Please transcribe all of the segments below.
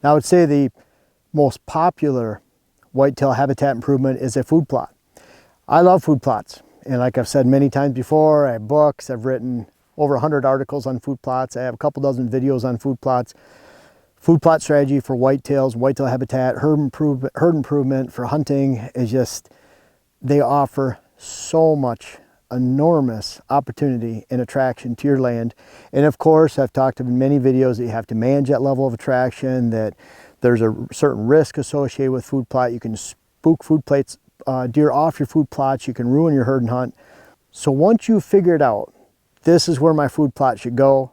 Now I would say the most popular whitetail habitat improvement is a food plot. I love food plots. And like I've said many times before, I have books, I've written over 100 articles on food plots. I have a couple dozen videos on food plots. Food plot strategy for whitetails, whitetail habitat, herd improvement for hunting is just, they offer so much enormous opportunity and attraction to your land. And of course, I've talked in many videos that you have to manage that level of attraction, that there's a certain risk associated with food plot. You can spook deer off your food plots, you can ruin your herd and hunt. So once you've figured out, this is where my food plot should go,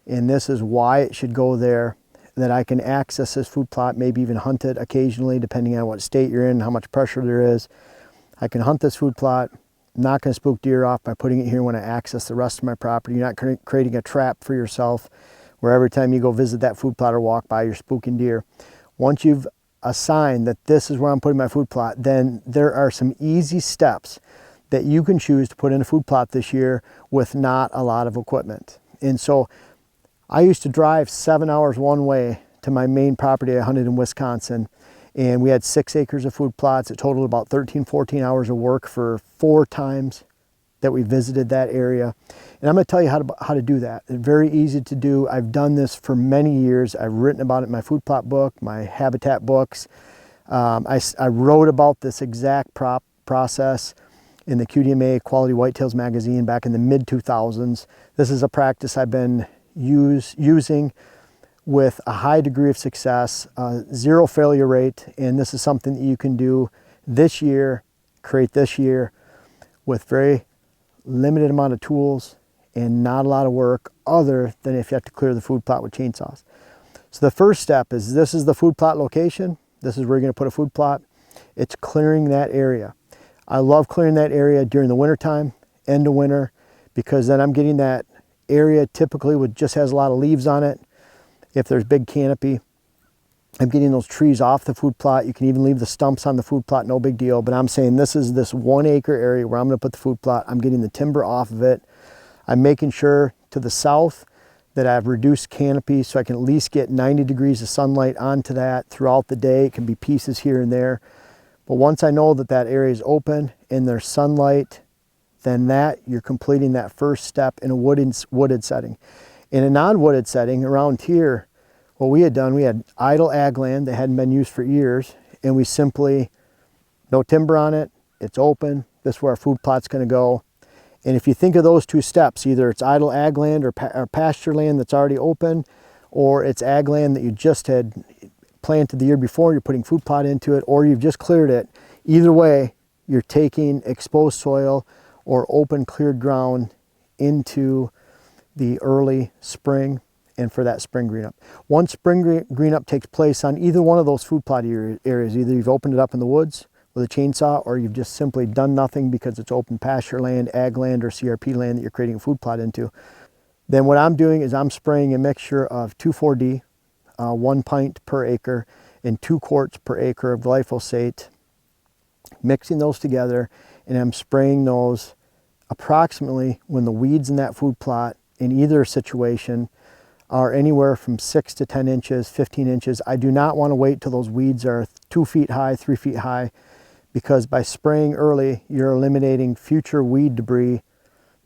and this is why it should go there, that I can access this food plot, maybe even hunt it occasionally, depending on what state you're in, how much pressure there is. I can hunt this food plot. I'm not going to spook deer off by putting it here when I access the rest of my property. You're not creating a trap for yourself where every time you go visit that food plot or walk by, you're spooking deer. Once you've assigned that this is where I'm putting my food plot, then there are some easy steps that you can choose to put in a food plot this year with not a lot of equipment. And so I used to drive 7 hours one way to my main property I hunted in Wisconsin, and we had 6 acres of food plots. It totaled about 13, 14 hours of work for 4 times that we visited that area. And I'm going to tell you how to do that. It's very easy to do. I've done this for many years. I've written about it in my food plot book, my habitat books. I wrote about this exact process in the QDMA Quality Whitetails magazine back in the mid-2000s. This is a practice I've been using with a high degree of success, 0 failure rate, and this is something that you can do this year, create this year with very limited amount of tools and not a lot of work other than if you have to clear the food plot with chainsaws. So the first step is, this is the food plot location. This is where you're going to put a food plot. It's clearing that area. I love clearing that area during the winter time, end of winter, because then I'm getting that area typically just has a lot of leaves on it. If there's big canopy, I'm getting those trees off the food plot. You can even leave the stumps on the food plot, no big deal. But I'm saying this is this 1 acre area where I'm going to put the food plot. I'm getting the timber off of it. I'm making sure to the south that I've reduced canopy so I can at least get 90 degrees of sunlight onto that throughout the day. It can be pieces here and there. But once I know that that area is open and there's sunlight, then you're completing that first step in a wooded setting. In a non-wooded setting around here, what we had done, we had idle ag land that hadn't been used for years, and we simply, no timber on it, it's open, this is where our food plot's going to go. And if you think of those 2 steps, either it's idle ag land or pasture land that's already open, or it's ag land that you just had planted the year before, you're putting food plot into it, or you've just cleared it, either way, you're taking exposed soil or open cleared ground into the early spring and for that spring green up. Once spring green up takes place on either one of those food plot areas, either you've opened it up in the woods with a chainsaw, or you've just simply done nothing because it's open pasture land, ag land, or CRP land that you're creating a food plot into, then what I'm doing is I'm spraying a mixture of 2,4-D, 1 pint per acre, and 2 quarts per acre of glyphosate, mixing those together, and I'm spraying those approximately when the weeds in that food plot in either situation are anywhere from 6 to 10 inches, 15 inches. I do not want to wait till those weeds are 2 feet high, 3 feet high, because by spraying early, you're eliminating future weed debris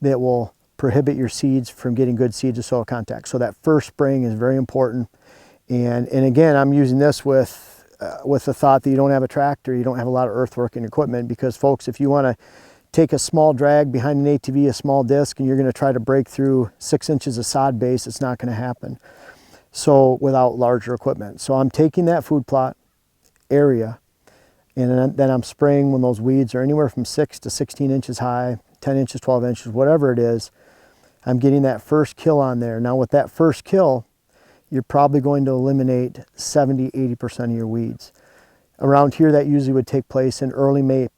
that will prohibit your seeds from getting good seed to soil contact. So that first spraying is very important. And again, I'm using this with the thought that you don't have a tractor, you don't have a lot of earthworking equipment, because folks, if you want to take a small drag behind an ATV, a small disc, and you're going to try to break through 6 inches of sod base, it's not going to happen. So without larger equipment. So I'm taking that food plot area, and then I'm spraying when those weeds are anywhere from 6 to 16 inches high, 10 inches, 12 inches, whatever it is. I'm getting that first kill on there. Now with that first kill, you're probably going to eliminate 70–80% of your weeds. Around here, that usually would take place in early May.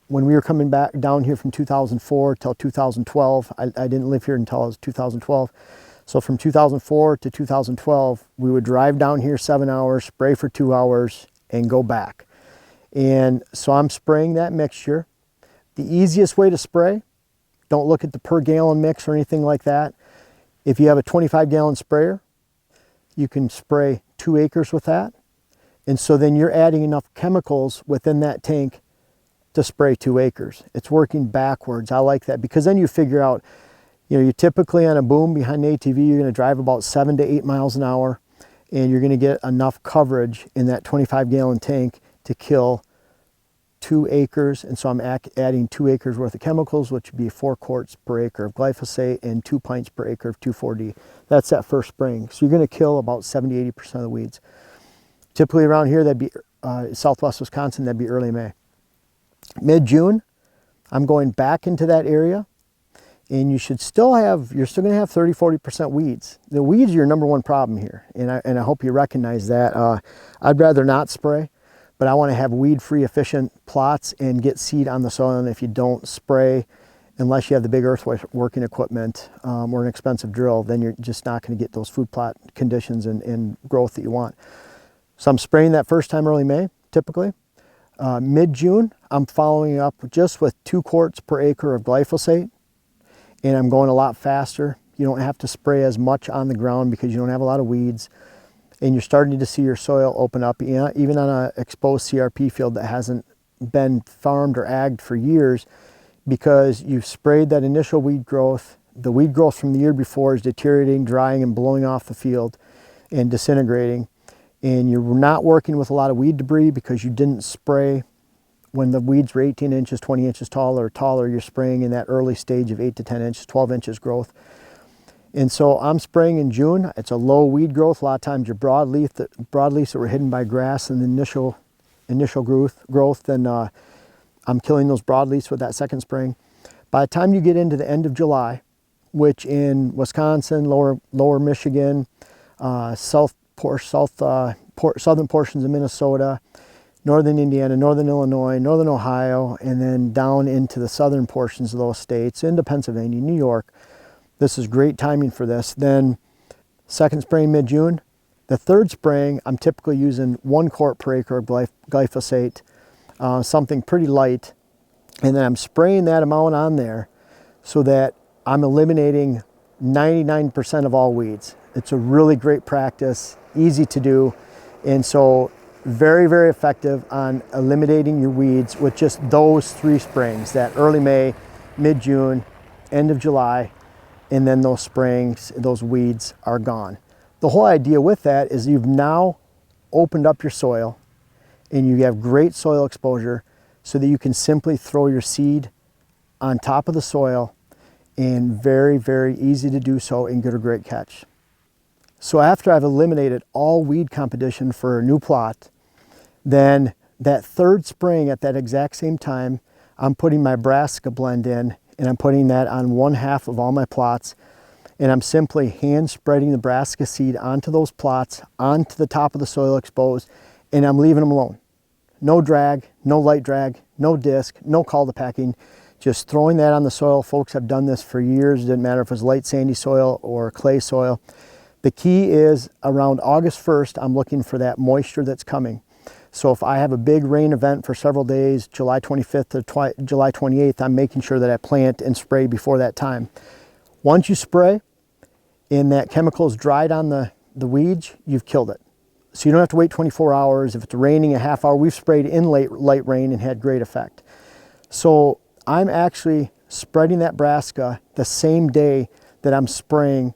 When we were coming back down here from 2004 till 2012, I didn't live here until I was 2012. So from 2004 to 2012, we would drive down here 7 hours, spray for 2 hours, and go back. And so I'm spraying that mixture. The easiest way to spray, don't look at the per gallon mix or anything like that. If you have a 25-gallon sprayer, you can spray 2 acres with that. And so then you're adding enough chemicals within that tank to spray 2 acres. It's working backwards. I like that because then you figure out, you know, you're typically on a boom behind an ATV, you're going to drive about 7 to 8 miles an hour, and you're going to get enough coverage in that 25-gallon tank to kill 2 acres. And so I'm adding 2 acres worth of chemicals, which would be 4 quarts per acre of glyphosate and 2 pints per acre of 2,4-D. That's that first spraying. So you're going to kill about 70–80% of the weeds. Typically around here, that'd be southwest Wisconsin, that'd be early May. Mid-June, I'm going back into that area, and you're still going to have 30–40% weeds. The weeds are your number one problem here, and I hope you recognize that. I'd rather not spray, but I want to have weed-free, efficient plots and get seed on the soil. And if you don't spray, unless you have the big earth working equipment or an expensive drill, then you're just not going to get those food plot conditions and growth that you want. So I'm spraying that first time early May, typically. Mid-June, I'm following up just with 2 quarts per acre of glyphosate, and I'm going a lot faster. You don't have to spray as much on the ground because you don't have a lot of weeds, and you're starting to see your soil open up, even on an exposed CRP field that hasn't been farmed or agged for years, because you've sprayed that initial weed growth. The weed growth from the year before is deteriorating, drying, and blowing off the field and disintegrating. And you're not working with a lot of weed debris because you didn't spray when the weeds were 18 inches, 20 inches tall or taller. You're spraying in that early stage of 8 to 10 inches, 12 inches growth. And so I'm spraying in June. It's a low weed growth. A lot of times your broadleafs that were hidden by grass and the initial growth, then I'm killing those broadleafs with that second spraying. By the time you get into the end of July, which in Wisconsin, lower Michigan, southern portions of Minnesota, northern Indiana, northern Illinois, northern Ohio, and then down into the southern portions of those states, into Pennsylvania, New York. This is great timing for this. Then second spraying mid-June. The third spraying, I'm typically using 1 quart per acre of glyphosate, something pretty light. And then I'm spraying that amount on there so that I'm eliminating 99% of all weeds. It's a really great practice, easy to do, and so very, very effective on eliminating your weeds with just those 3 sprayings, that early May, mid-June, end of July, and then those sprayings, those weeds are gone. The whole idea with that is you've now opened up your soil and you have great soil exposure so that you can simply throw your seed on top of the soil, and very, very easy to do so and get a great catch. So after I've eliminated all weed competition for a new plot, then that third spraying at that exact same time, I'm putting my brassica blend in, and I'm putting that on 1/2 of all my plots, and I'm simply hand spreading the brassica seed onto those plots, onto the top of the soil exposed, and I'm leaving them alone. No drag, no light drag, no disc, no call to packing, just throwing that on the soil. Folks have done this for years. It didn't matter if it was light sandy soil or clay soil. The key is around August 1st, I'm looking for that moisture that's coming. So if I have a big rain event for several days, July 25th to July 28th, I'm making sure that I plant and spray before that time. Once you spray and that chemical is dried on the weeds, you've killed it. So you don't have to wait 24 hours. If it's raining a half hour, we've sprayed in light rain and had great effect. So I'm actually spreading that brassica the same day that I'm spraying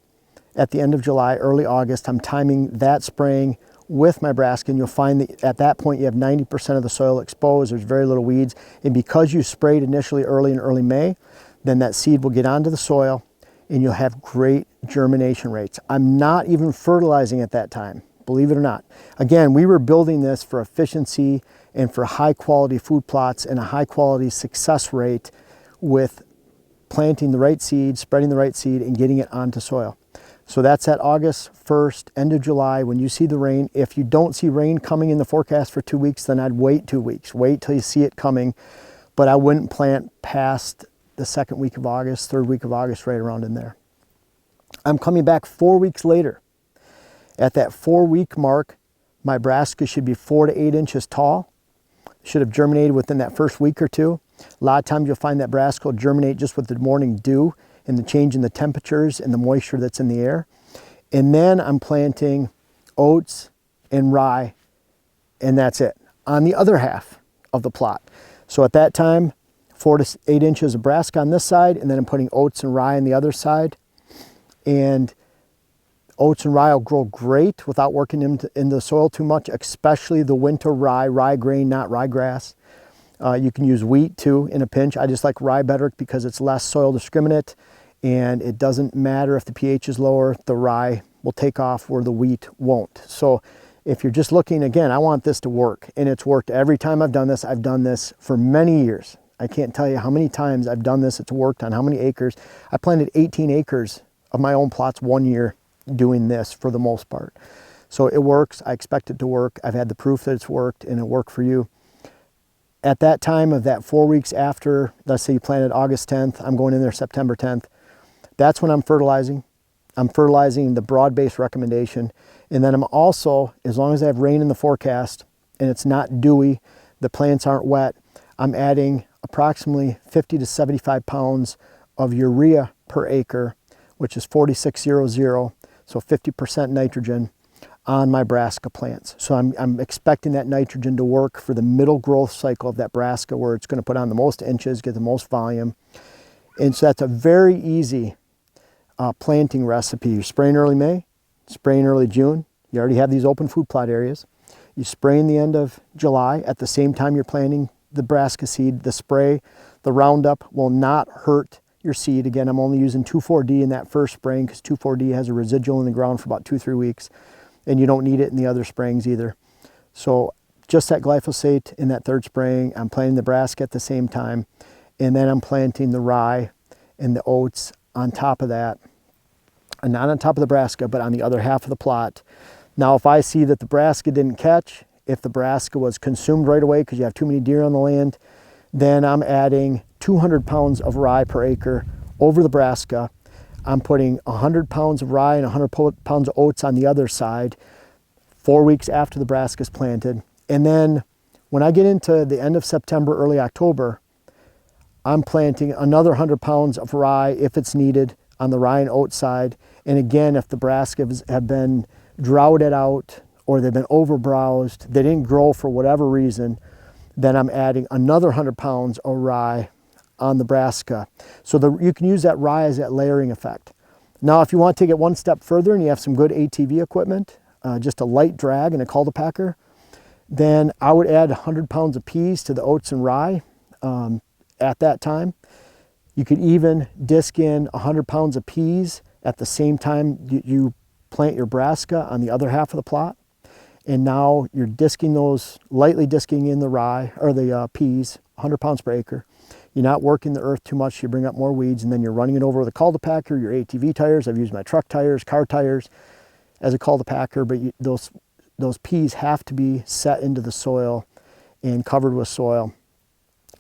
at the end of July, early August. I'm timing that spraying with my brassica, and you'll find that at that point you have 90% of the soil exposed. There's very little weeds, and because you sprayed initially in early May, then that seed will get onto the soil and you'll have great germination rates. I'm not even fertilizing at that time, believe it or not. Again, we were building this for efficiency and for high quality food plots and a high quality success rate with planting the right seed, spreading the right seed, and getting it onto soil. So that's at August 1st, end of July, when you see the rain. If you don't see rain coming in the forecast for 2 weeks, then I'd wait 2 weeks. Wait till you see it coming. But I wouldn't plant past the second week of August, third week of August, right around in there. I'm coming back 4 weeks later. At that 4-week mark, my brassica should be 4 to 8 inches tall. Should have germinated within that first week or two. A lot of times you'll find that brassica will germinate just with the morning dew and the change in the temperatures and the moisture that's in the air. And then I'm planting oats and rye, and that's it, on the other half of the plot. So at that time, 4 to 8 inches of brassica on this side, and then I'm putting oats and rye on the other side. And oats and rye will grow great without working in the soil too much, especially the winter rye grain, not ryegrass. You can use wheat too in a pinch. I just like rye better because it's less soil discriminate, and it doesn't matter if the pH is lower, the rye will take off where the wheat won't. So if you're just looking, again, I want this to work, and it's worked every time I've done this. I've done this for many years. I can't tell you how many times I've done this. It's worked on how many acres. I planted 18 acres of my own plots one year doing this for the most part. So it works. I expect it to work. I've had the proof that it's worked, and it worked for you. At that time of that 4 weeks after, let's say you planted August 10th, I'm going in there September 10th. That's when I'm fertilizing. I'm fertilizing the broad-based recommendation. And then I'm also, as long as I have rain in the forecast and it's not dewy, the plants aren't wet, I'm adding approximately 50 to 75 pounds of urea per acre, which is 4600, so 50% nitrogen on my brassica plants. So I'm expecting that nitrogen to work for the middle growth cycle of that brassica, where it's going to put on the most inches, get the most volume. And so that's a very easy planting recipe. You spray in early May, spray in early June. You already have these open food plot areas. You spray in the end of July. At the same time you're planting the brassica seed. The spray, the Roundup, will not hurt your seed. Again, I'm only using 2,4-D in that first spraying because 2,4-D has a residual in the ground for about 2-3 weeks, and you don't need it in the other sprayings either. So just that glyphosate in that third spraying. I'm planting the brassica at the same time, and then I'm planting the rye and the oats on top of that, and not on top of the brassica, but on the other half of the plot. Now, if I see that the brassica didn't catch, if the brassica was consumed right away because you have too many deer on the land, then I'm adding 200 pounds of rye per acre over the brassica. I'm putting 100 pounds of rye and 100 pounds of oats on the other side 4 weeks after the brassica is planted. And then when I get into the end of September, early October, I'm planting another 100 pounds of rye if it's needed on the rye and oat side. And again, if the brassicas have been droughted out or they've been overbrowsed, they didn't grow for whatever reason, then I'm adding another 100 pounds of rye on the brassica. So you can use that rye as that layering effect. Now, if you want to take it one step further and you have some good ATV equipment, just a light drag and a cultipacker, then I would add 100 pounds of peas to the oats and rye at that time. You could even disc in 100 pounds of peas at the same time you plant your brassica on the other half of the plot. And now you're disking those, lightly disking in the rye or the peas, 100 pounds per acre. You're not working the earth too much, you bring up more weeds, and then you're running it over with a cultipacker, your ATV tires. I've used my truck tires, car tires as a cultipacker, but those peas have to be set into the soil and covered with soil,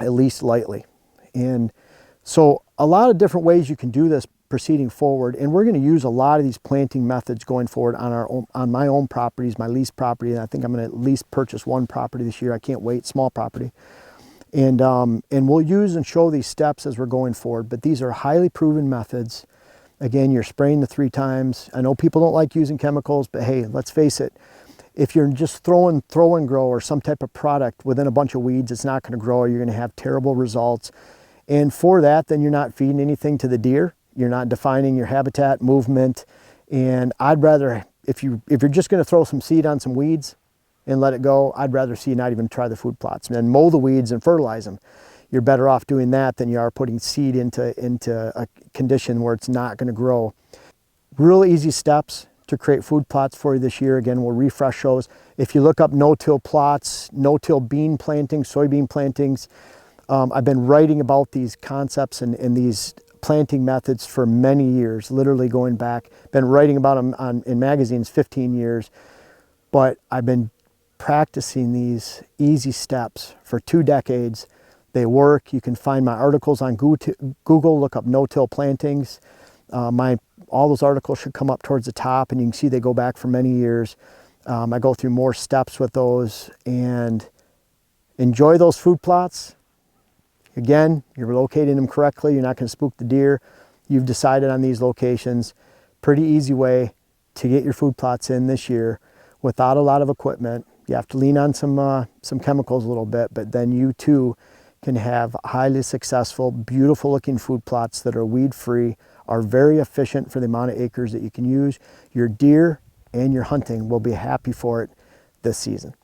at least lightly. And so a lot of different ways you can do this proceeding forward, and we're going to use a lot of these planting methods going forward on my own properties, my leased property, and I think I'm going to at least purchase one property this year. I can't wait, small property. And we'll use and show these steps as we're going forward, but these are highly proven methods. Again, you're spraying the 3 times. I know people don't like using chemicals, but hey, let's face it, if you're just throw and grow or some type of product within a bunch of weeds, it's not going to grow. You're going to have terrible results. And for that, then you're not feeding anything to the deer. You're not defining your habitat movement. And I'd rather, if you're just going to throw some seed on some weeds and let it go, I'd rather see you not even try the food plots and then mow the weeds and fertilize them. You're better off doing that than you are putting seed into a condition where it's not going to grow. Real easy steps to create food plots for you this year. Again, we'll refresh those. If you look up no-till plots, no-till bean plantings, soybean plantings, I've been writing about these concepts and these planting methods for many years, literally going back, been writing about them in magazines 15 years, but I've been practicing these easy steps for 2 decades. They work. You can find my articles on Google, look up no-till plantings. All those articles should come up towards the top, and you can see they go back for many years. I go through more steps with those, and enjoy those food plots. Again, you're locating them correctly. You're not going to spook the deer. You've decided on these locations. Pretty easy way to get your food plots in this year without a lot of equipment. You have to lean on some chemicals a little bit, but then you too can have highly successful, beautiful looking food plots that are weed free, are very efficient for the amount of acres that you can use. Your deer and your hunting will be happy for it this season.